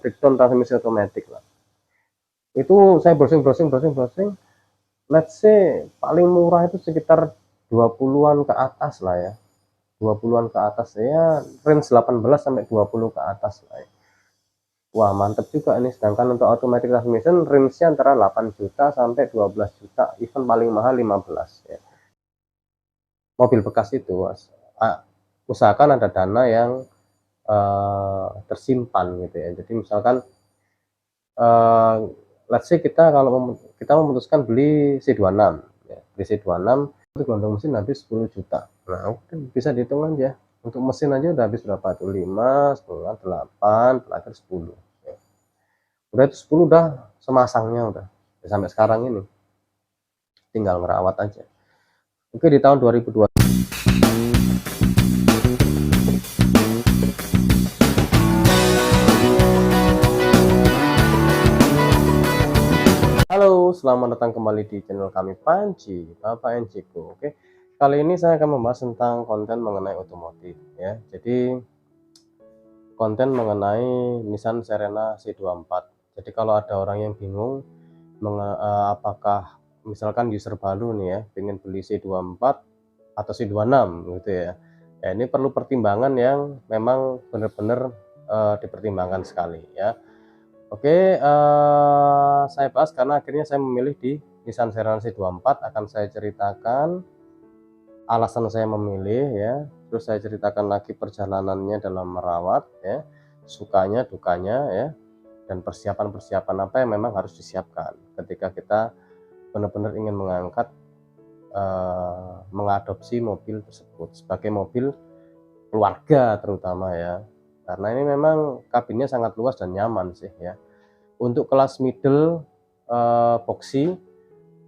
breakdown transmisi otomatis lah. Itu saya browsing, let's say paling murah itu sekitar 20-an ke atas lah ya. 20-an ke atas ya, range 18 sampai 20 ke atas lah ya. Wah, mantep juga ini. Sedangkan untuk automatic transmission range-nya antara 8 juta sampai 12 juta, even paling mahal 15 ya. Mobil bekas itu, usahakan ada dana yang tersimpan gitu ya. Jadi misalkan let's say kita kalau kita memutuskan beli C26 ya, beli C26 itu gondong mesin habis 10 juta. Nah, bisa dihitung aja. Untuk mesin aja udah habis berapa tuh? 5, 10, 8, terakhir 10 ya. Udah itu 10 udah semasangnya udah. Ya, sampai sekarang ini tinggal ngerawat aja. Oke, di tahun 2002 Halo, selamat datang kembali di channel kami Panci, Bapak Enciko. Oke, kali ini saya akan membahas tentang konten mengenai otomotif ya. Jadi konten mengenai Nissan Serena C24. Jadi kalau ada orang yang bingung apakah misalkan user baru nih ya, pengen beli C24 atau C26 gitu ya. Ya ini perlu pertimbangan yang memang benar-benar dipertimbangkan sekali ya. Oke, saya bahas karena akhirnya saya memilih di Nissan Serena C24. Akan saya ceritakan alasan saya memilih ya, terus saya ceritakan lagi perjalanannya dalam merawat ya, sukanya, dukanya ya, dan persiapan-persiapan apa yang memang harus disiapkan ketika kita benar-benar ingin mengangkat, mengadopsi mobil tersebut sebagai mobil keluarga terutama ya. Karena ini memang kabinnya sangat luas dan nyaman sih ya. Untuk kelas middle boxy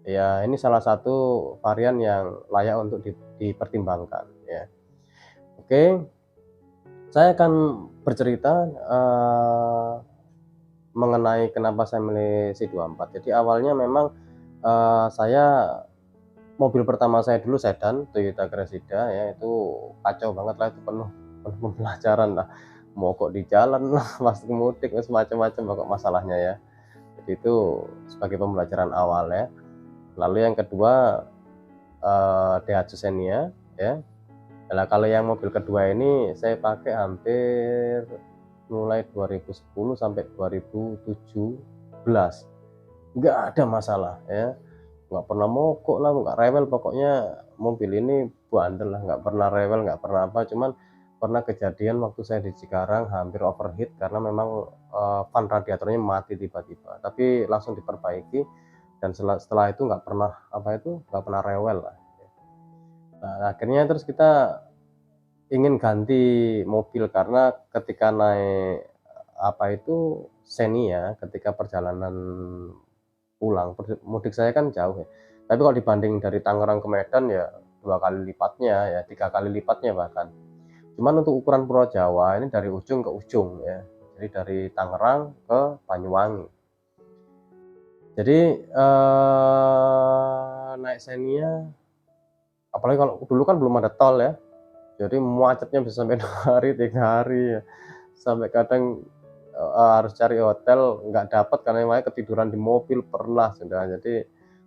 ya, ini salah satu varian yang layak untuk dipertimbangkan ya. Oke, saya akan bercerita mengenai kenapa saya milih C24. Jadi awalnya memang saya mobil pertama saya dulu sedan Toyota Cressida ya, itu kacau banget lah, itu penuh pembelajaran lah, mogok di jalan lah pas mudik, macam-macam pokok masalahnya ya. Jadi itu sebagai pembelajaran awal ya. Lalu yang kedua Daihatsu Xenia ya. Nah, kalau yang mobil kedua ini saya pakai hampir mulai 2010 sampai 2017, nggak ada masalah ya, nggak pernah mogok lah, nggak rewel, pokoknya mobil ini bandel lah, nggak pernah rewel, nggak pernah apa. Cuman pernah kejadian waktu saya di Cikarang hampir overheat karena memang fan radiatornya mati tiba-tiba, tapi langsung diperbaiki dan setelah itu nggak pernah nggak pernah rewel lah. Nah, akhirnya terus kita ingin ganti mobil karena ketika naik Xenia, ketika perjalanan pulang mudik saya kan jauh ya, tapi kalau dibanding dari Tangerang ke Medan ya 2 kali lipatnya ya, 3 kali lipatnya bahkan. Cuman untuk ukuran Pulau Jawa ini dari ujung ke ujung ya, jadi dari Tangerang ke Banyuwangi. Jadi naik Xenia, apalagi kalau dulu kan belum ada tol ya, jadi macetnya bisa sampai 2 hari 3 hari ya, sampai kadang harus cari hotel nggak dapat karena makanya ketiduran di mobil pernah sudah. Jadi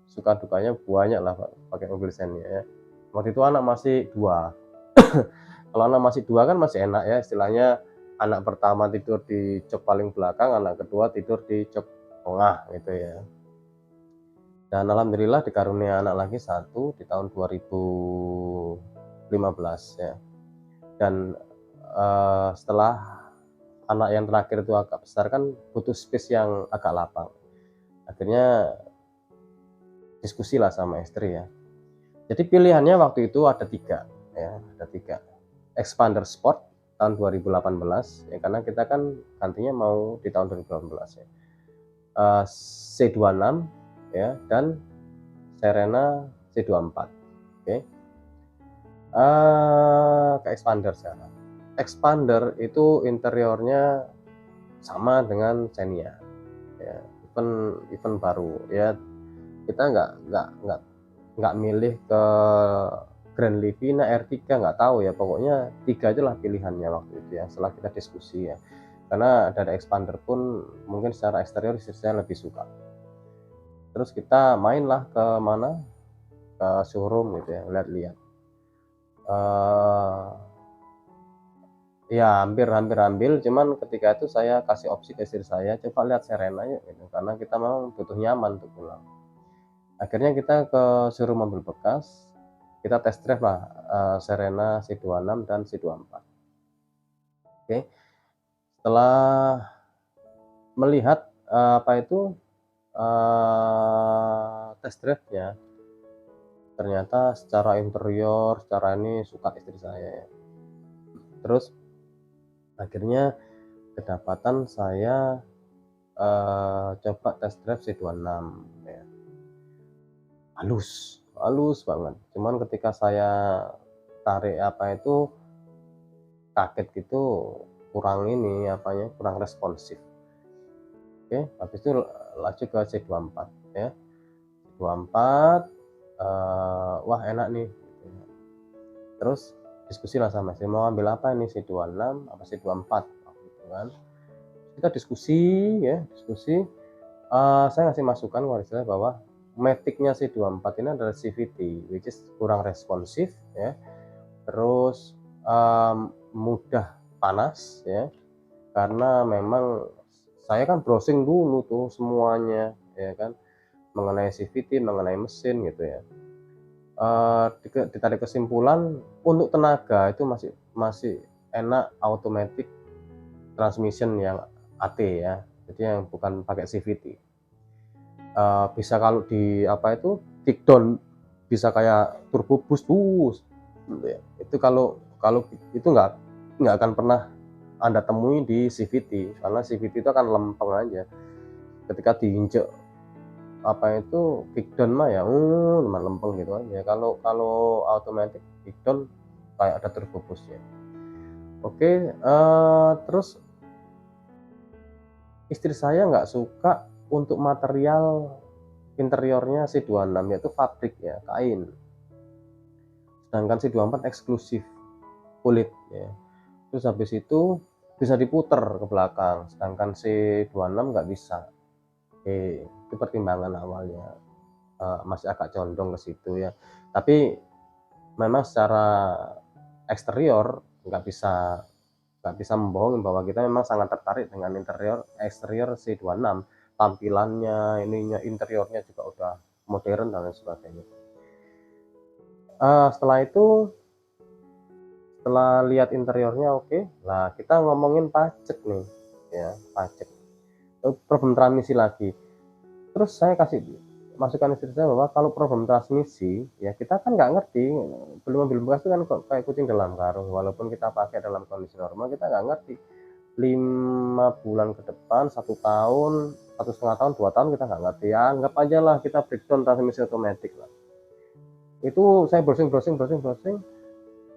suka dukanya banyak lah pakai mobil Xenia ya. Waktu itu anak masih 2. Kalau anak masih 2 kan masih enak ya, istilahnya anak pertama tidur di jok paling belakang, anak kedua tidur di jok tengah gitu ya. Dan alhamdulillah dikarunia anak lagi 1 di tahun 2015 ya. Dan setelah anak yang terakhir itu agak besar kan butuh space yang agak lapang. Akhirnya diskusi lah sama istri ya. Jadi pilihannya waktu itu ada 3 ya, ada 3. Expander Sport tahun 2018 ya, karena kita kan gantinya mau di tahun 2018 ya. C26 ya, dan Serena C24. Oke. Ke Expander sekarang. Expander itu interiornya sama dengan Xenia ya, event baru ya. Kita nggak milih ke Grand Livina, R3, nggak tahu ya, pokoknya 3 aja lah pilihannya waktu itu ya, setelah kita diskusi ya. karena dari expander pun mungkin secara eksterior istri saya lebih suka. Terus kita mainlah ke mana, ke showroom gitu ya, lihat-lihat. Ya hampir ambil, cuman ketika itu saya kasih opsi ke istri saya, "Coba lihat Serena yuk," gitu, karena kita memang butuh nyaman untuk pulang. Akhirnya kita ke showroom mobil bekas, kita test drive lah, Serena C26 dan C24. Oke, setelah melihat, test drive-nya, ternyata secara interior, secara ini suka istri saya ya. Terus akhirnya kedapatan saya, coba test drive C26 ya, halus banget. Cuman ketika saya tarik kaget gitu, kurang ini kurang responsif. Oke, habis itu laju ke C24 ya. C24, wah enak nih gitu ya. Terus diskusi lah sama istri, "Mau ambil apa ini, C26 apa C24?" gitu kan. Kita diskusi ya, saya ngasih masukan kepada istri saya bahwa Matic-nya C24 ini adalah CVT, which is kurang responsif ya, terus, mudah panas ya, karena memang saya kan browsing dulu tuh semuanya ya kan, mengenai CVT, mengenai mesin gitu ya. Ditarik kesimpulan untuk tenaga itu masih masih enak automatic transmission yang AT ya, jadi yang bukan pakai CVT. Bisa kalau kick down bisa kayak turbo boost gitu ya. Itu kalau kalau itu nggak akan pernah Anda temui di CVT, karena CVT itu akan lempeng aja. Ketika diinjek kick down mah ya cuma lempeng gitu aja. Kalau kalau automatic kick down kayak ada turbo boost-nya. Oke, terus istri saya nggak suka untuk material interiornya C26, yaitu fabrik ya, kain. Sedangkan C24 eksklusif kulit ya. Terus habis itu bisa diputer ke belakang, sedangkan C26 nggak bisa. Oke, itu pertimbangan awalnya. Masih agak condong ke situ ya. Tapi memang secara eksterior nggak bisa membohongi bahwa kita memang sangat tertarik dengan eksterior C26. Tampilannya, interiornya juga udah modern dan lain sebagainya. Setelah itu, setelah lihat interiornya oke, lah kita ngomongin pajak nih ya, pajak. Problem transmisi lagi. Terus saya kasih masukan istri saya bahwa kalau problem transmisi ya kita kan nggak ngerti, beli mobil bekas itu kan kok kayak kucing dalam karung, walaupun kita pakai dalam kondisi normal kita nggak ngerti. 5 bulan ke depan, 1 tahun, 1,5 tahun, 2 tahun kita nggak ngerti ya, anggap aja lah kita breakdown transmisi otomatis lah. Itu saya browsing,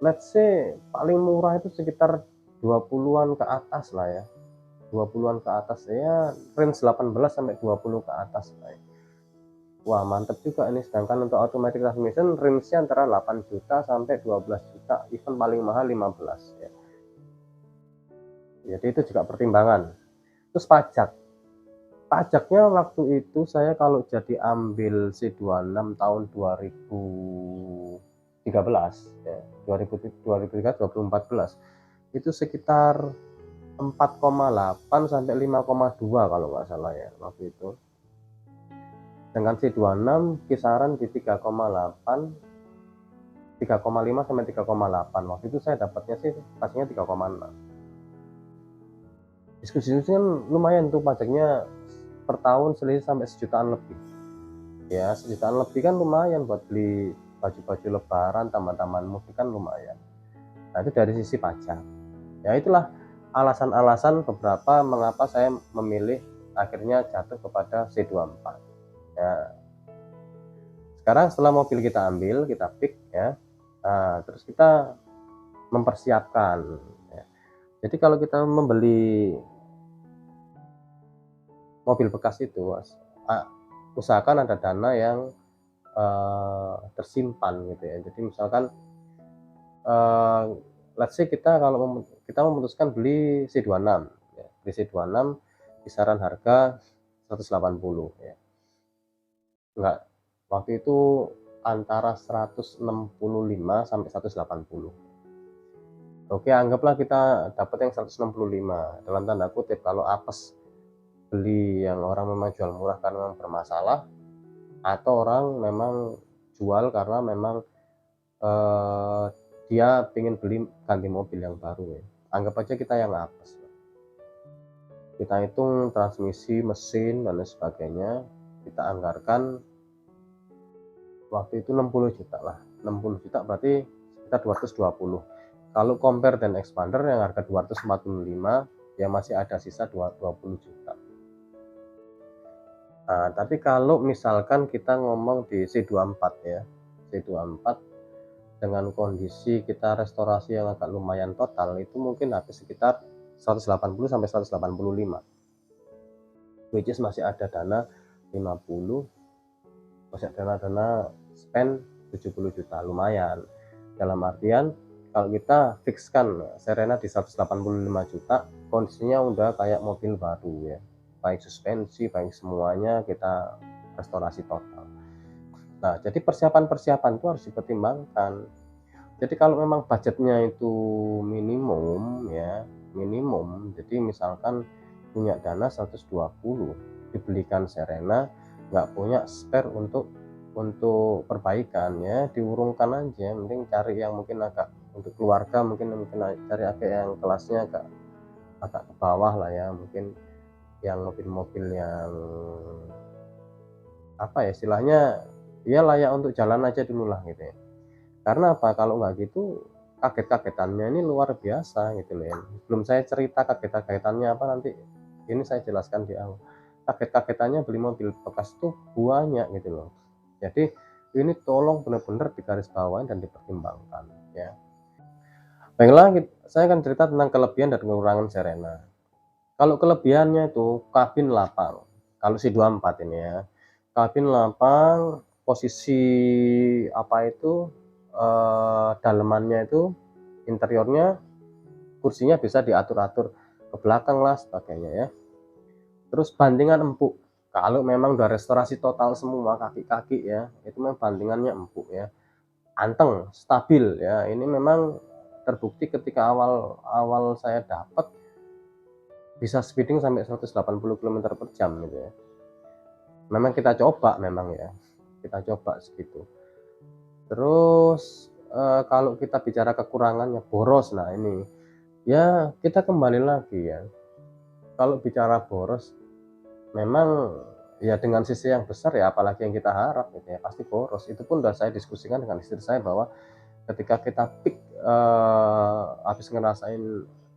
let's say paling murah itu sekitar 20-an ke atas lah ya, 20-an ke atas ya, range 18 sampai 20 ke atas lah ya. Wah mantep juga ini, sedangkan untuk automatic transmission range-nya antara 8 juta sampai 12 juta, even paling mahal 15 ya. Jadi itu juga pertimbangan. Terus pajaknya waktu itu saya kalau jadi ambil C26 tahun 2013 ya, 2013 2014 itu sekitar 4,8 sampai 5,2 kalau nggak salah ya waktu itu. Dengan C26 kisaran di 3,8, 3,5 sampai 3,8. Waktu itu saya dapatnya sih pastinya 3,6. Diskusi kan lumayan tuh pajaknya per tahun selisih sampai sejutaan lebih. Ya, sejutaan lebih kan lumayan buat beli baju-baju lebaran, taman-taman mudik kan lumayan. Nah, itu dari sisi pajak. Ya, itulah alasan-alasan beberapa mengapa saya memilih akhirnya jatuh kepada C24. Ya. Sekarang setelah mobil kita ambil, kita pick ya. Nah, terus kita mempersiapkan ya. Jadi kalau kita membeli mobil bekas itu, usahakan ada dana yang tersimpan gitu ya. Jadi misalkan let's say kita kalau kita memutuskan beli C26 ya. BC26 kisaran harga 180 ya. Enggak, waktu itu antara 165 sampai 180. Oke, anggaplah kita dapat yang 165 dalam tanda kutip, kalau apes beli yang orang memang jual murah karena memang bermasalah, atau orang memang jual karena memang dia ingin beli ganti mobil yang baru ya. Anggap aja kita yang apes, kita hitung transmisi, mesin dan lain sebagainya, kita anggarkan waktu itu 60 juta lah. 60 juta berarti sekitar 220. Kalau compare dan expander yang harga 245 ya masih ada sisa 20 juta. Nah, tapi kalau misalkan kita ngomong di C24 ya, C24 dengan kondisi kita restorasi yang agak lumayan total, itu mungkin habis sekitar 180 sampai 185. Which is masih ada dana 50, masih ada dana spend 70 juta, lumayan. Dalam artian kalau kita fixkan Serena di 185 juta, kondisinya udah kayak mobil baru ya, baik suspensi, baik semuanya kita restorasi total. Nah, jadi persiapan-persiapan itu harus dipertimbangkan. Jadi kalau memang budgetnya itu minimum ya, minimum, jadi misalkan punya dana 120, dibelikan Serena, nggak punya spare untuk perbaikan ya, diurungkan aja, mending cari yang mungkin agak untuk keluarga, mungkin cari agak yang kelasnya agak ke bawah lah ya, mungkin yang mobil-mobil yang apa ya istilahnya, ya layak untuk jalan aja dulu lah gitu ya. Karena apa, kalau nggak gitu kaget-kagetannya ini luar biasa gitu loh ya. Belum saya cerita kaget-kagetannya apa, nanti ini saya jelaskan di awal. Kaget-kagetannya beli mobil bekas tuh banyak gitu loh. Jadi ini tolong benar-benar digarisbawahi dan dipertimbangkan ya. Baiklah, saya akan cerita tentang kelebihan dan kekurangan Serena. Kalau kelebihannya itu kabin lapang. Kalau C24 ini ya, kabin lapang, posisi apa itu dalemannya itu, interiornya, kursinya bisa diatur-atur ke belakang lah sebagainya ya. Terus bandingan empuk, kalau memang udah restorasi total semua kaki-kaki ya, itu memang bandingannya empuk ya, anteng, stabil ya. Ini memang terbukti ketika awal saya dapat bisa speeding sampai 180 km/jam gitu ya. Memang kita coba memang ya, kita coba segitu. Terus kalau kita bicara kekurangannya, boros. Nah ini ya kita kembali lagi ya, kalau bicara boros memang ya dengan sisi yang besar ya, apalagi yang kita harap gitu ya, pasti boros. Itu pun udah saya diskusikan dengan istri saya bahwa ketika kita peak habis ngerasain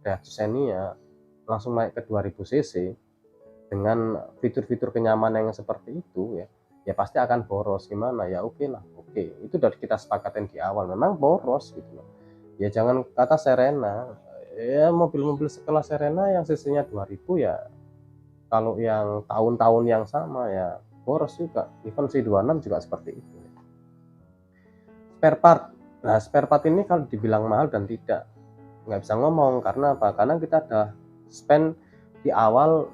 Daihatsu Xenia langsung naik ke 2000 cc dengan fitur-fitur kenyamanan yang seperti itu ya, ya pasti akan boros. Gimana ya, oke lah, oke, itu udah kita sepakatin di awal, memang boros gitu loh ya. Jangan kata Serena ya, mobil-mobil sekelas Serena yang cc-nya 2000 ya, kalau yang tahun-tahun yang sama ya boros juga. Even C26 juga seperti itu. Spare part, nah spare part ini kalau dibilang mahal dan tidak, nggak bisa ngomong. Karena apa? Karena kita ada spend di awal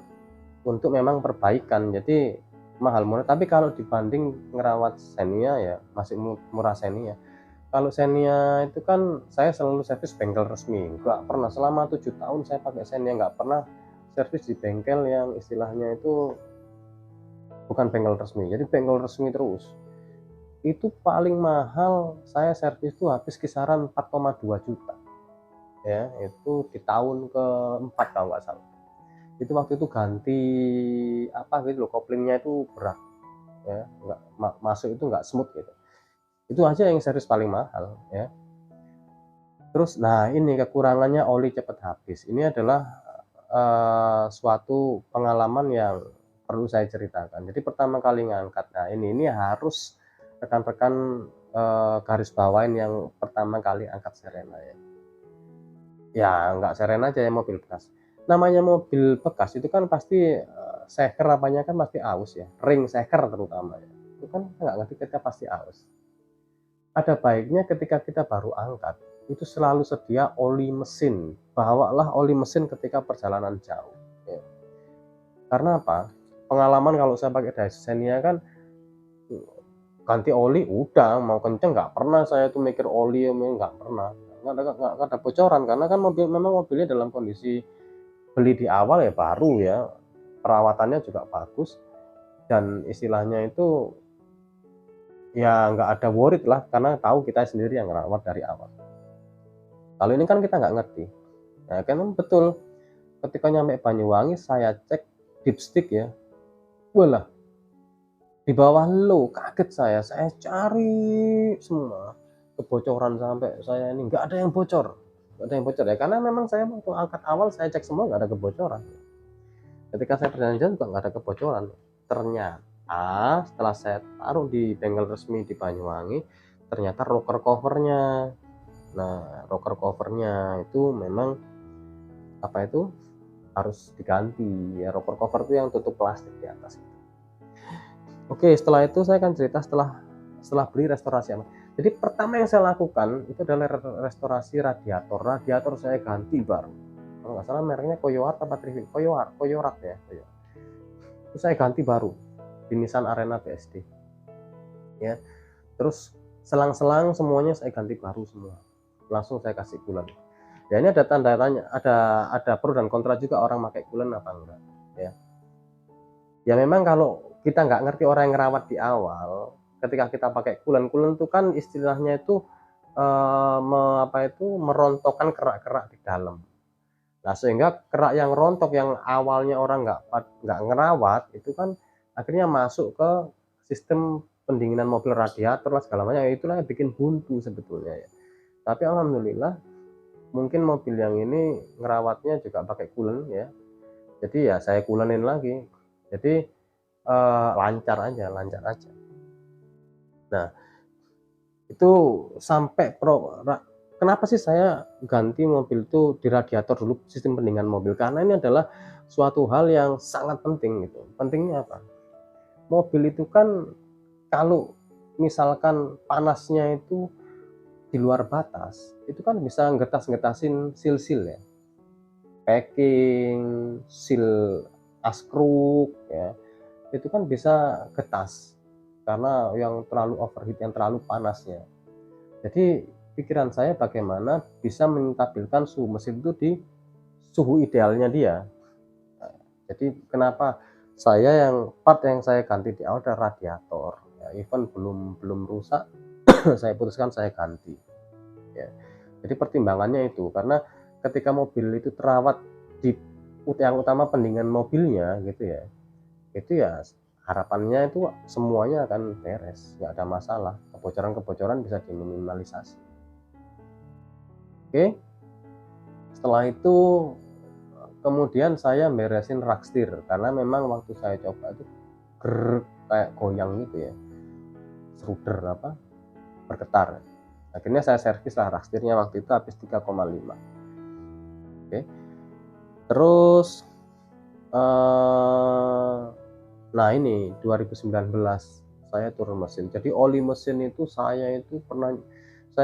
untuk memang perbaikan, jadi mahal murah. Tapi kalau dibanding ngerawat Xenia ya masih murah Xenia. Kalau Xenia itu kan saya selalu servis bengkel resmi, nggak pernah selama 7 tahun saya pakai Xenia, nggak pernah servis di bengkel yang istilahnya itu bukan bengkel resmi. Jadi bengkel resmi terus. Itu paling mahal saya servis itu habis kisaran 4,2 juta ya, itu di tahun keempat kalau nggak salah. Itu waktu itu ganti apa gitu loh, koplingnya itu berat ya, nggak masuk itu nggak smooth gitu. Itu aja yang servis paling mahal ya. Terus nah ini kekurangannya, oli cepat habis. Ini adalah suatu pengalaman yang perlu saya ceritakan. Jadi pertama kali ngangkat, nah ini harus rekan-rekan garis bawain yang pertama kali angkat Serena ya. Ya nggak Serena aja ya, mobil bekas. Namanya mobil bekas itu kan pasti seker apanya kan pasti aus ya, ring seker terutama ya. Itu kan nggak ngerti, kita pasti aus. Ada baiknya ketika kita baru angkat, itu selalu sedia oli mesin. Bawalah oli mesin ketika perjalanan jauh ya. Karena apa? Pengalaman kalau saya pakai Xenia kan ganti oli udah mau kenceng nggak pernah saya tuh mikir oli nggak pernah, nggak ada bocoran karena kan memang mobilnya dalam kondisi beli di awal ya baru ya, perawatannya juga bagus dan istilahnya itu ya nggak ada worried lah karena tahu kita sendiri yang ngerawat dari awal. Kalau ini kan kita nggak ngerti. Nah kan betul ketika nyampe Banyuwangi saya cek dipstick ya, walah di bawah low, kaget saya cari semua kebocoran sampai saya ini nggak ada yang bocor, nggak ada yang bocor ya karena memang saya waktu angkat awal saya cek semua nggak ada kebocoran. Ketika saya perjalanan juga nggak ada kebocoran. Ternyata setelah saya taruh di bengkel resmi di Banyuwangi, ternyata rocker covernya. Nah, rocker covernya itu memang apa itu harus diganti ya, rocker cover itu yang tutup plastik di atas itu. Oke, setelah itu saya akan cerita setelah beli restorasi aman. Jadi pertama yang saya lakukan itu adalah restorasi radiator. Radiator saya ganti baru. Kalau nggak salah mereknya Koyoart apa Trivin? Koyoart ya. Itu saya ganti baru di Nissan Arena BSD. Ya. Terus selang-selang semuanya saya ganti baru semua. Langsung saya kasih coolant. Ya ini ada tanda tanya, ada pro dan kontra juga orang pakai coolant apa enggak. Ya. Ya memang kalau kita nggak ngerti orang yang ngerawat di awal, ketika kita pakai coolant itu kan istilahnya itu merontokkan kerak-kerak di dalam. Nah sehingga kerak yang rontok yang awalnya orang nggak ngerawat itu kan akhirnya masuk ke sistem pendinginan mobil, radiator lah segala macam, itulah yang bikin buntu sebetulnya ya. Tapi alhamdulillah mungkin mobil yang ini ngerawatnya juga pakai coolant ya, jadi ya saya coolantin lagi, jadi lancar aja. Nah itu sampai kenapa sih saya ganti mobil itu di radiator dulu sistem pendinginan mobil, karena ini adalah suatu hal yang sangat penting gitu. Pentingnya apa? Mobil itu kan kalau misalkan panasnya itu di luar batas, itu kan bisa ngetas-ngetasin sil-sil ya, packing, sil askruk ya, itu kan bisa getas karena yang terlalu overheat, yang terlalu panasnya. Jadi pikiran saya bagaimana bisa menstabilkan suhu mesin itu di suhu idealnya dia. Nah, jadi kenapa saya part yang saya ganti di awal adalah radiator ya, even belum rusak saya putuskan saya ganti ya. Jadi pertimbangannya itu karena ketika mobil itu terawat di yang utama pendinginan mobilnya gitu ya, itu ya harapannya itu semuanya akan beres, nggak ada masalah, kebocoran bisa diminimalisasi. Oke, setelah itu kemudian saya beresin rak setir karena memang waktu saya coba itu kayak goyang gitu ya, seruder bergetar. Akhirnya saya servis lah rak setirnya, waktu itu habis 3,5. Oke, terus nah ini 2019 saya turun mesin, jadi oli mesin itu saya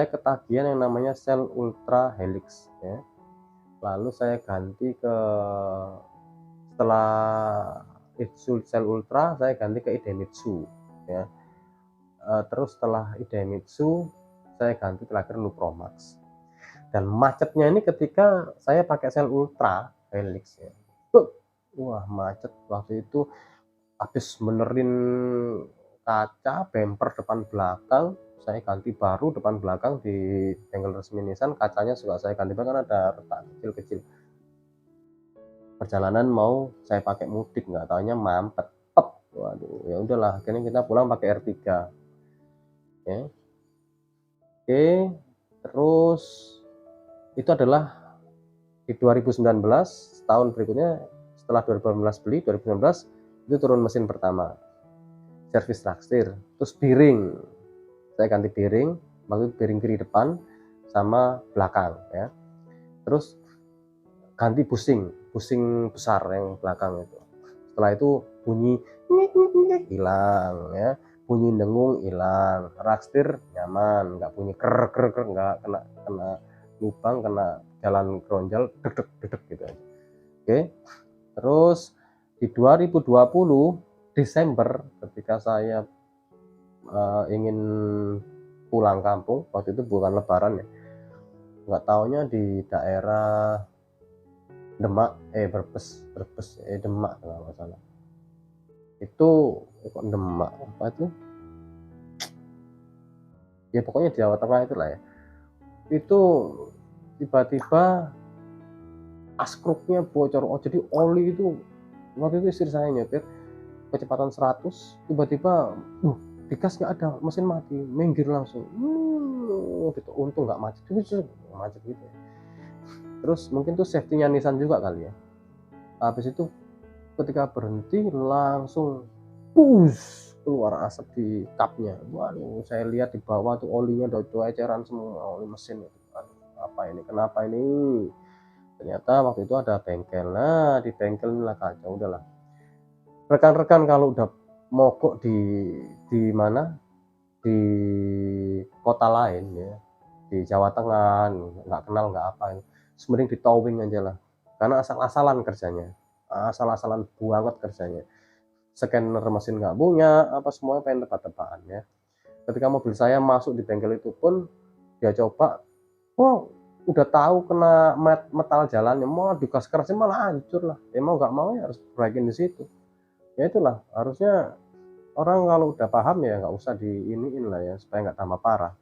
ketagihan yang namanya sel ultra helix ya, lalu saya ganti setelah sel ultra saya ganti ke Idemitsu ya. Terus setelah Idemitsu saya ganti terakhir Lupromax, dan macetnya ini ketika saya pakai sel ultra helix ya, wah macet waktu itu, habis benerin kaca bemper depan belakang saya ganti baru, depan belakang di bengkel resmi Nissan kacanya juga saya ganti, bahkan ada retak kecil-kecil. Perjalanan mau saya pakai mudik, nggak taunya mampet, waduh ya udahlah akhirnya kita pulang pakai R3 ya. Oke, terus itu adalah di 2019, tahun berikutnya setelah 2018 beli, 2019 itu turun mesin pertama, servis rak setir, terus bearing saya ganti bearing, waktu bearing kiri depan sama belakang ya, terus ganti busing besar yang belakang itu. Setelah itu bunyi hilang ya, bunyi dengung hilang, rak setir nyaman, nggak bunyi ker nggak kena lubang, kena jalan keronjal dedek gitu aja. Oke, Terus di 2020 Desember ketika saya ingin pulang kampung, waktu itu bukan lebaran ya, nggak taunya di daerah Demak, Demak kalau nggak salah. Itu kok Demak apa itu? Ya pokoknya di Jawa Tengah itulah ya. Itu tiba-tiba askrupnya bocor. Oh, jadi oli itu waktu itu istri saya nyetir kecepatan 100, tiba-tiba digas nggak ada, mesin mati, minggir langsung. Gitu. Untung nggak macet, macet gitu ya. Terus mungkin tuh safety-nya Nissan juga kali ya. Habis itu ketika berhenti langsung keluar asap di kapnya. Waduh, saya lihat di bawah tuh olinya udah eceran semua, oli mesin. Aduh, apa ini? Kenapa ini? Ternyata waktu itu ada bengkel. Nah, di bengkel inilah kacau. Udahlah. Rekan-rekan kalau udah mogok di mana? Di kota lain ya, di Jawa Tengah, nggak kenal nggak apa, mending di towing aja lah. Karena asal-asalan kerjanya, asal-asalan banget kerjanya. Scanner mesin nggak punya, apa semuanya pengen tebak-tebakan ya. Ketika mobil saya masuk di bengkel itu pun dia coba, oh udah tahu kena metal jalannya, mau digas kerasnya malah hancur lah. Ya mau nggak mau ya harus perbaikin di situ. Ya itulah, harusnya orang kalau udah paham ya nggak usah diiniin lah ya, supaya nggak tambah parah.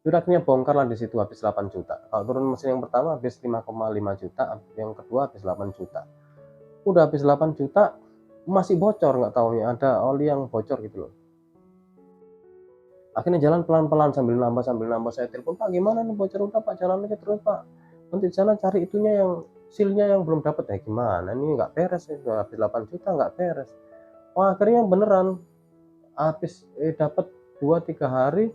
Udah akhirnya bongkar lah di situ, habis 8 juta. Kalau turun mesin yang pertama habis 5,5 juta, yang kedua habis 8 juta. Udah habis 8 juta, masih bocor, nggak taunya ada oli yang bocor gitu loh. Akhirnya jalan pelan-pelan sambil nambah, saya telepon, Pak gimana nih bocor? Udah Pak, jalan aja terus Pak. Nanti di sana cari itunya yang silnya yang belum dapat. Ya gimana, ini nggak beres ya, udah habis 8 juta nggak beres. Wah akhirnya beneran, habis dapat 2-3 hari,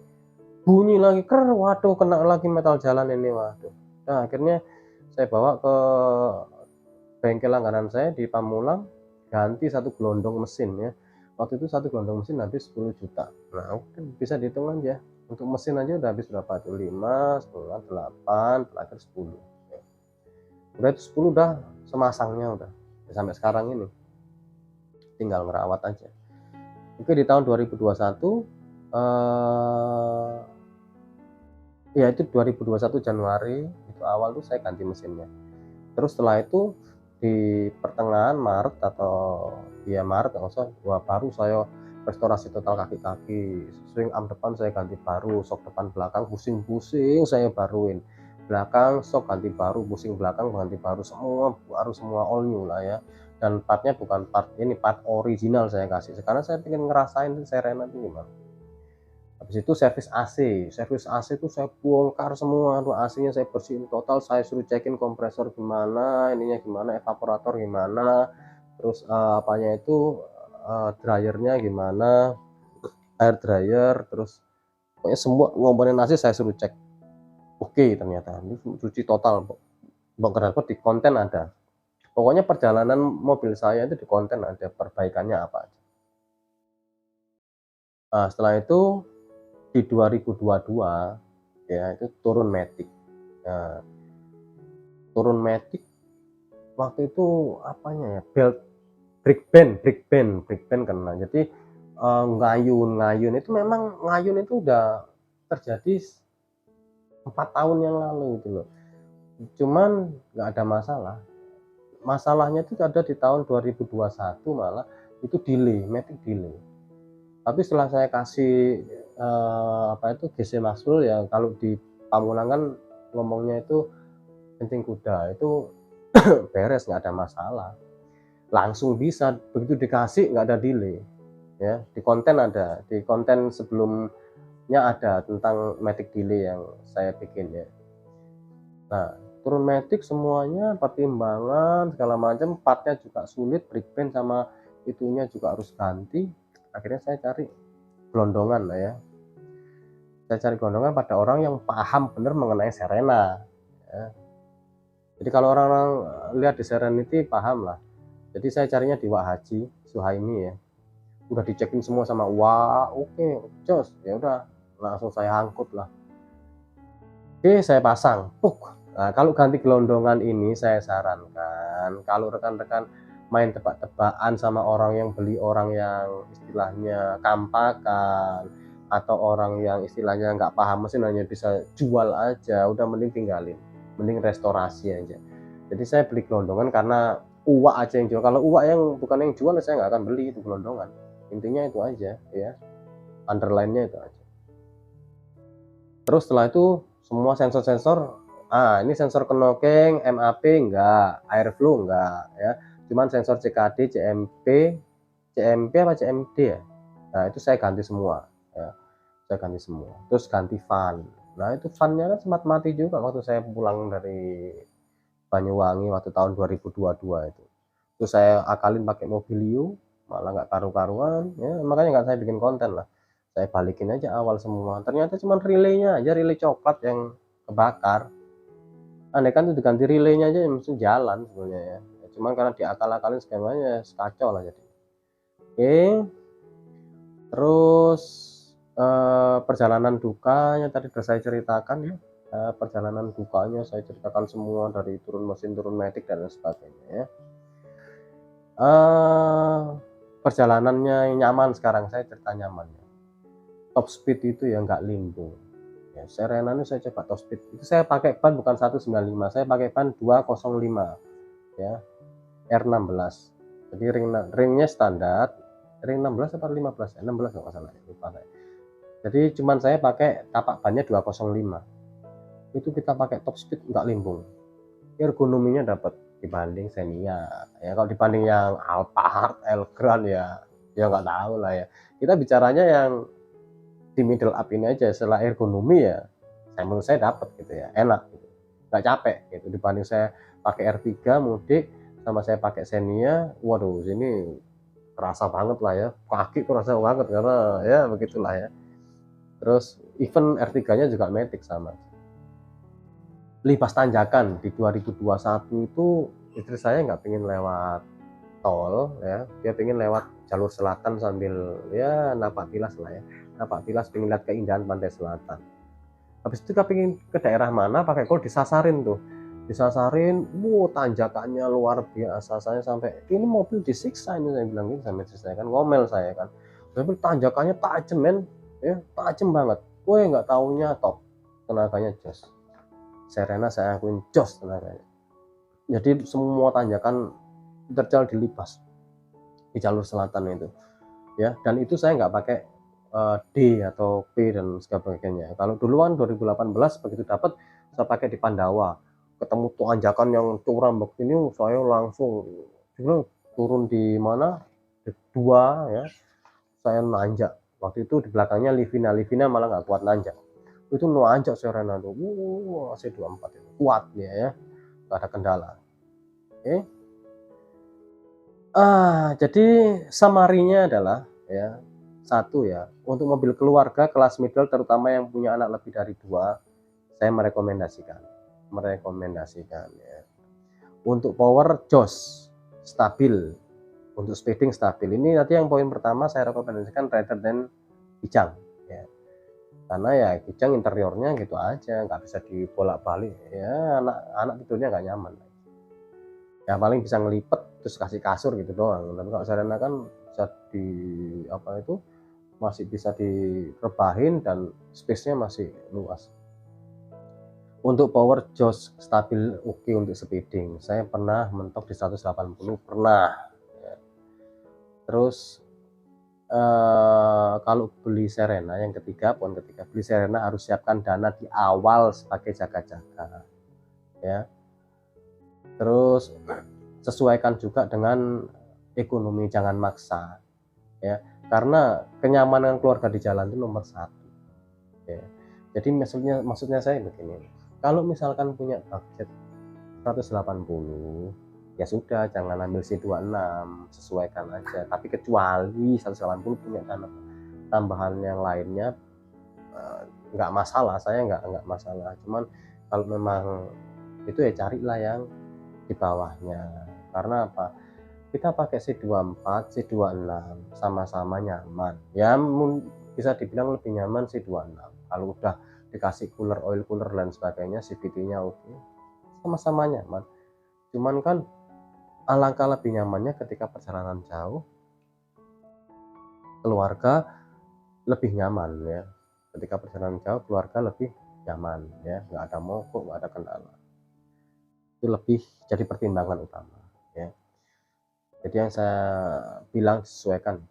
bunyi lagi waduh kena lagi metal jalan ini, waduh. Nah akhirnya saya bawa ke bengkel langganan saya di Pamulang, ganti satu gelondong mesin ya. Waktu itu satu gelondong mesin habis 10 juta. Nah bisa dihitung aja, untuk mesin aja udah habis berapa tuh, 5, 10, 8, terakhir 10 ya. Udah itu 10 udah semasangnya udah ya, sampai sekarang ini tinggal ngerawat aja. Oke, di tahun 2021 ya itu 2021 Januari itu awal tuh saya ganti mesinnya. Terus setelah itu di pertengahan Maret atau ya Maret nggak usah, baru saya restorasi total kaki-kaki, swing arm depan saya ganti baru, sok depan belakang pusing-pusing saya baruin, belakang sok ganti baru, pusing belakang ganti baru, semua baru, semua all new lah ya. Dan partnya bukan part ini, part original saya kasih, sekarang saya pengen ngerasain Serena itu gimana. Habis itu servis AC itu saya bongkar semua tuh, AC-nya saya bersihin total, saya suruh cekin kompresor gimana, ininya gimana, evaporator gimana, terus apanya itu dryernya gimana, air dryer, terus pokoknya semua komponen AC saya suruh cek. Oke, ternyata ini cuci total, bongkar di konten ada. Pokoknya perjalanan mobil saya itu di konten ada perbaikannya apa aja. Nah, setelah itu di 2022 ya itu turun Matic. Nah, turun Matic waktu itu apanya ya, belt brake band kena. Jadi ngayun itu, memang ngayun itu udah terjadi 4 tahun yang lalu gitu loh. Cuman nggak ada masalah. Masalahnya itu ada di tahun 2021 malah itu delay, Matic delay. Tapi setelah saya kasih apa itu GC Maxfull ya, kalau di Pamulang kan ngomongnya itu kencing kuda, itu beres, nggak ada masalah, langsung bisa begitu dikasih, nggak ada delay ya. Di konten ada, di konten sebelumnya ada tentang Matic delay yang saya bikin ya. Nah turun Matic semuanya pertimbangan segala macam, partnya juga sulit, brake band sama itunya juga harus ganti. Akhirnya saya cari gelondongan lah ya, saya cari gelondongan pada orang yang paham bener mengenai Serena ya. Jadi kalau orang-orang lihat di Serenity paham lah. Jadi saya carinya di Wak Haji Suhaimi ya. Udah dicekin semua sama wah oke, jos. Ya udah langsung saya angkut lah. Oke, saya pasang. Nah, kalau ganti gelondongan ini saya sarankan, kalau rekan-rekan main tebak-tebakan sama orang yang beli orang yang istilahnya kampakan, atau orang yang istilahnya nggak paham mesin hanya bisa jual aja, udah mending tinggalin, mending restorasi aja. Jadi saya beli gelondongan karena uwak aja yang jual, kalau uwak yang bukan yang jual saya nggak akan beli itu gelondongan. Intinya itu aja ya, underline-nya itu aja. Terus setelah itu semua sensor-sensor, ini sensor kenokeng, MAP enggak, airflow enggak ya. Cuman sensor CKD, CMP apa CMD ya. Nah, itu saya ganti semua ya. Saya ganti semua. Terus ganti fan. Nah, itu fan-nya kan sempat mati juga waktu saya pulang dari Banyuwangi waktu tahun 2022 itu. Terus saya akalin pakai Mobilio, malah nggak karu-karuan ya, makanya nggak saya bikin konten lah. Saya balikin aja awal semua, ternyata cuma relaynya aja, relay coklat yang kebakar. Andai kan itu diganti relaynya aja mesti jalan sebenarnya ya. Cuman karena diakal-akalin skemanya kacau lah jadi. Oke, terus perjalanan dukanya tadi sudah saya ceritakan ya. Perjalanan dukanya saya ceritakan semua, dari turun mesin, turun metik dan lain sebagainya ya. Perjalanannya nyaman, sekarang saya cerita nyamannya. Top speed itu ya nggak limbung. Ya, Serena ini saya coba top speed. Itu saya pakai ban bukan 195, saya pakai ban 205 ya, R16. Jadi ringnya standar, ring 16 atau 15 ya, 16 nggak salah, lupa saya. Jadi cuman saya pakai tapak bannya 205. Itu kita pakai top speed nggak limbung. Ergonominya dapat dibanding Xenia ya. Kalau dibanding yang Alphard, Elgrand ya nggak tahu lah ya. Kita bicaranya yang di middle up ini aja. Setelah ergonomi ya menurut saya dapat gitu ya, enak gitu, nggak capek gitu. Dibanding saya pakai R3 mudik sama saya pakai Xenia, waduh sini kerasa banget lah ya, kaki kerasa banget karena ya begitulah ya. Terus even R3 nya juga matic sama. Libas tanjakan di 2021 itu istri saya nggak pengen lewat tol ya, dia pengen lewat jalur selatan sambil ya napak tilas lah ya, napak tilas pengen lihat keindahan pantai selatan. Habis itu kita pengen ke daerah mana pakai gol, disasarin tuh, disasarin, tanjakannya luar biasa, saya sampai ini mobil disiksa ini, saya bilang gitu sama istri saya kan, ngomel saya kan, tapi tanjakannya tajam men ya, tajam banget, nggak taunya top, tenaganya jos. Serena saya akuin jos tenaganya. Jadi semua tanjakan terjal dilipas di jalur selatan itu ya, dan itu saya nggak pakai D atau P dan sebagainya. Kalau dulu kan 2018 begitu dapat saya pakai di Pandawa, ketemu tanjakan yang curam begini, saya langsung turun di mana, di 2 ya, saya nanjak. Waktu itu di belakangnya Livina malah nggak kuat nanjak. Itu nanjak Serena tuh, C24 itu kuat ya, nggak ada kendala. Oke. Jadi summary-nya adalah ya, satu ya, untuk mobil keluarga kelas middle terutama yang punya anak lebih dari 2, saya merekomendasikan ya. Untuk power jos stabil, untuk speeding stabil. Ini nanti yang poin pertama saya rekomendasikan rather than Kijang ya. Karena ya Kijang interiornya gitu aja, nggak bisa dibolak-balik ya, anak tidurnya nggak nyaman. Ya paling bisa ngelipet terus kasih kasur gitu doang. Tapi kalau Serena kan bisa di masih bisa direbahin dan space-nya masih luas. Untuk power jos stabil oke. Untuk speeding saya pernah mentok di 180, pernah ya. Terus kalau beli Serena yang ketiga, poin ketiga, beli Serena harus siapkan dana di awal sebagai jaga-jaga ya. Terus sesuaikan juga dengan ekonomi, jangan maksa ya, karena kenyamanan keluarga di jalan itu nomor 1 ya. Jadi maksudnya saya begini, kalau misalkan punya budget 180 ya sudah, jangan ambil C26, sesuaikan aja. Tapi kecuali 180 punya tambahan yang lainnya, nggak masalah, saya nggak masalah. Cuman kalau memang itu ya carilah yang di bawahnya. Karena apa? Kita pakai C24, C26 sama-sama nyaman ya, bisa dibilang lebih nyaman C26. Kalau udah dikasih oil cooler dan sebagainya, CVT nya oke. sama-sama nyaman. Cuman kan alangkah lebih nyamannya ketika perjalanan jauh, keluarga lebih nyaman ya. Ketika perjalanan jauh, keluarga lebih nyaman ya, nggak ada mogok, nggak ada kendala. Itu lebih jadi pertimbangan utama ya. Jadi yang saya bilang sesuaikan.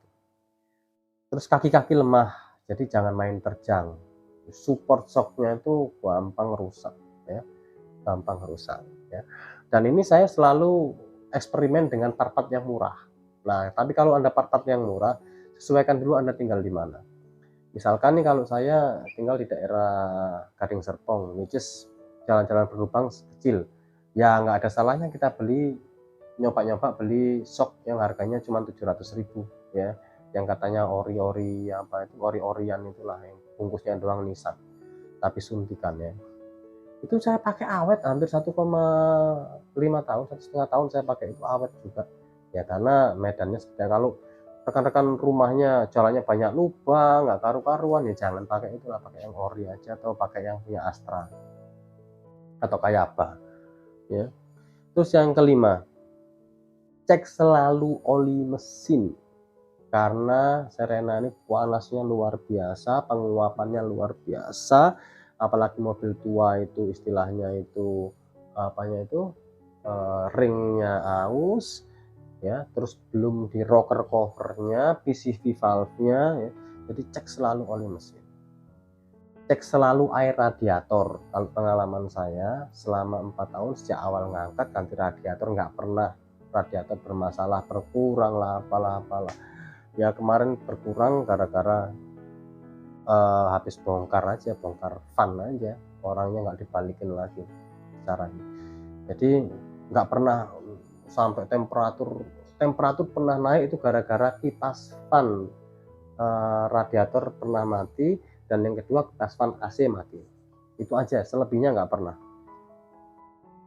Terus kaki-kaki lemah, jadi jangan main terjang. Support shocknya itu gampang rusak ya, gampang rusak ya. Dan ini saya selalu eksperimen dengan part-part yang murah. Nah, tapi kalau Anda part-part yang murah, sesuaikan dulu Anda tinggal di mana. Misalkan nih kalau saya tinggal di daerah Gading Serpong, which is jalan-jalan berlubang kecil, ya nggak ada salahnya kita beli, nyoba-nyoba beli shock yang harganya cuma 700.000 ya, yang katanya ori-ori apa itu, ori-orian itulah, yang bungkusnya doang nisan tapi suntikan ya. Itu saya pakai awet hampir 1,5 tahun, 1,5 tahun saya pakai itu awet juga ya, karena medannya seperti kalau rekan-rekan rumahnya jalannya banyak lubang nggak karu-karuan ya jangan pakai itulah, pakai yang ori aja atau pakai yang punya Astra atau kayak apa ya. Terus yang kelima, cek selalu oli mesin, karena Serena ini panasnya luar biasa, penguapannya luar biasa, apalagi mobil tua itu istilahnya itu apanya itu ringnya aus ya, terus belum di rocker covernya, PCV valve-nya ya. Jadi cek selalu oli mesin. Cek selalu air radiator. Kalau pengalaman saya selama 4 tahun sejak awal ngangkat ganti radiator nggak pernah radiator bermasalah, berkurang lah apalah. Ya kemarin berkurang gara-gara habis bongkar fan aja, orangnya nggak dibalikin lagi caranya. Jadi nggak pernah sampai temperatur pernah naik itu gara-gara kipas fan radiator pernah mati, dan yang kedua kipas fan AC mati. Itu aja, selebihnya nggak pernah.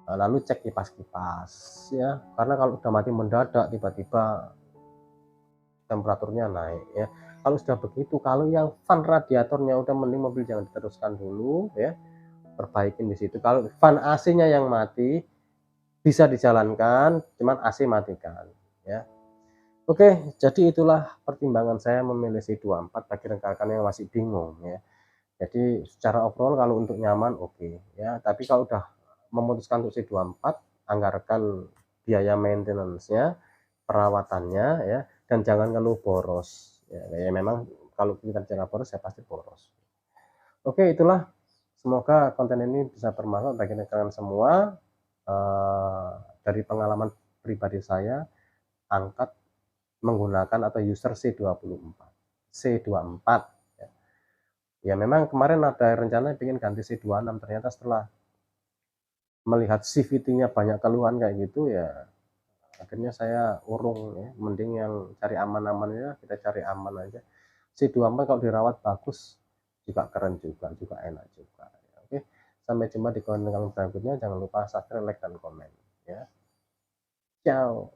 Lalu cek kipas-kipas ya, karena kalau udah mati mendadak tiba-tiba temperaturnya naik ya. Kalau sudah begitu, kalau yang fan radiatornya udah mending mobil jangan diteruskan dulu ya, perbaikin di situ. Kalau fan AC-nya yang mati bisa dijalankan, cuman AC matikan ya. Oke, jadi itulah pertimbangan saya memilih C24 bagi rekan-rekan yang masih bingung ya. Jadi secara overall kalau untuk nyaman oke ya, tapi kalau udah memutuskan untuk C24, anggarkan biaya maintenance-nya, perawatannya ya, dan jangan ngeluh boros ya. Ya memang kalau kita bicara boros ya pasti boros. Oke, itulah, semoga konten ini bisa bermanfaat bagi rekan-rekan semua. Dari pengalaman pribadi saya, angkat menggunakan atau user C24 ya. Ya memang kemarin ada rencana pengen ganti C26, ternyata setelah melihat CVT-nya banyak keluhan kayak gitu ya, akhirnya saya urung ya, mending yang cari aman-aman ya, kita cari aman aja. C24 kalau dirawat bagus juga keren juga enak juga. Oke, sampai jumpa di konten berikutnya. Jangan lupa subscribe, like, dan komen ya. Ciao.